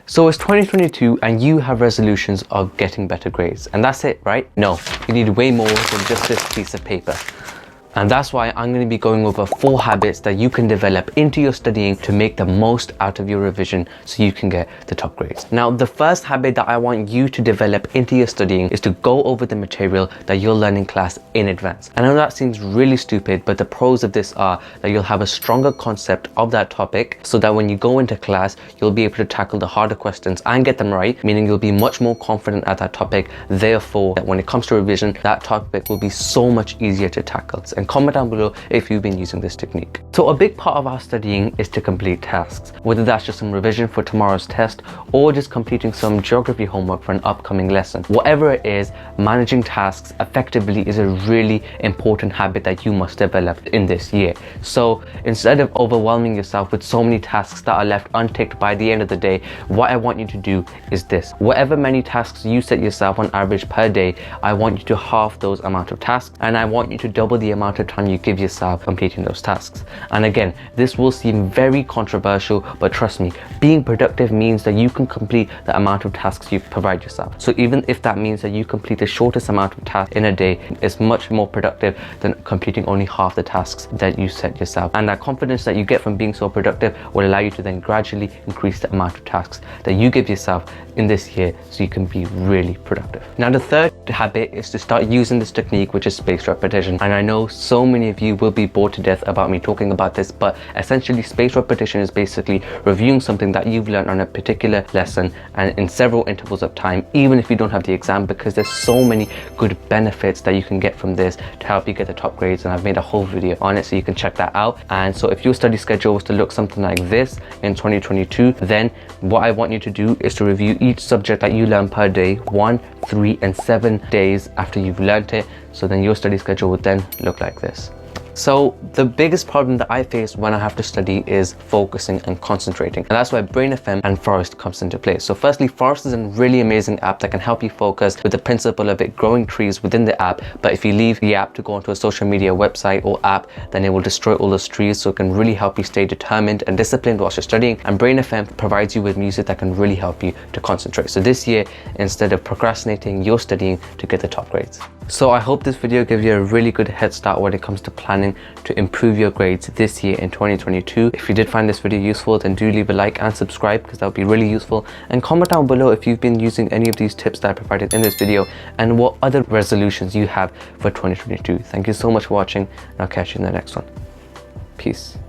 So it's 2022 and you have resolutions of getting better grades. And that's it, right? No, you need way more than just this piece of paper. And that's why I'm going to be going over 4 habits that you can develop into your studying to make the most out of your revision so you can get the top grades. Now, the first habit that I want you to develop into your studying is to go over the material that you'll learn in class in advance. I know that seems really stupid, but the pros of this are that you'll have a stronger concept of that topic so that when you go into class, you'll be able to tackle the harder questions and get them right, meaning you'll be much more confident at that topic. Therefore, when it comes to revision, that topic will be so much easier to tackle. And comment down below if you've been using this technique. So a big part of our studying is to complete tasks, whether that's just some revision for tomorrow's test or just completing some geography homework for an upcoming lesson. Whatever it is, managing tasks effectively is a really important habit that you must develop in this year. So instead of overwhelming yourself with so many tasks that are left unticked by the end of the day, what I want you to do is this. Whatever many tasks you set yourself on average per day, I want you to halve those amount of tasks, and I want you to double the amount of time you give yourself completing those tasks. And again, this will seem very controversial, but trust me, being productive means that you can complete the amount of tasks you provide yourself. So even if that means that you complete the shortest amount of tasks in a day, it's much more productive than completing only half the tasks that you set yourself. And that confidence that you get from being so productive will allow you to then gradually increase the amount of tasks that you give yourself in this year so you can be really productive. Now, the third habit is to start using this technique, which is spaced repetition. And I know so many of you will be bored to death about me talking about this, but essentially spaced repetition is basically reviewing something that you've learned on a particular lesson and in several intervals of time, even if you don't have the exam, because there's so many good benefits that you can get from this to help you get the top grades. And I've made a whole video on it, so you can check that out. And so if your study schedule was to look something like this in 2022, then what I want you to do is to review each subject that you learn per day, 1, 3, and 7 days after you've learned it. So then your study schedule would then look like this. So the biggest problem that I face when I have to study is focusing and concentrating. And that's why Brain FM and Forest comes into play. So firstly, Forest is a really amazing app that can help you focus with the principle of it growing trees within the app. But if you leave the app to go onto a social media website or app, then it will destroy all those trees. So it can really help you stay determined and disciplined whilst you're studying. And Brain FM provides you with music that can really help you to concentrate. So this year, instead of procrastinating, you're studying to get the top grades. So I hope this video gives you a really good head start when it comes to planning to improve your grades this year in 2022. If you did find this video useful, then do leave a like and subscribe, because that would be really useful. And comment down below if you've been using any of these tips that I provided in this video and what other resolutions you have for 2022. Thank you so much for watching, and I'll catch you in the next one. Peace.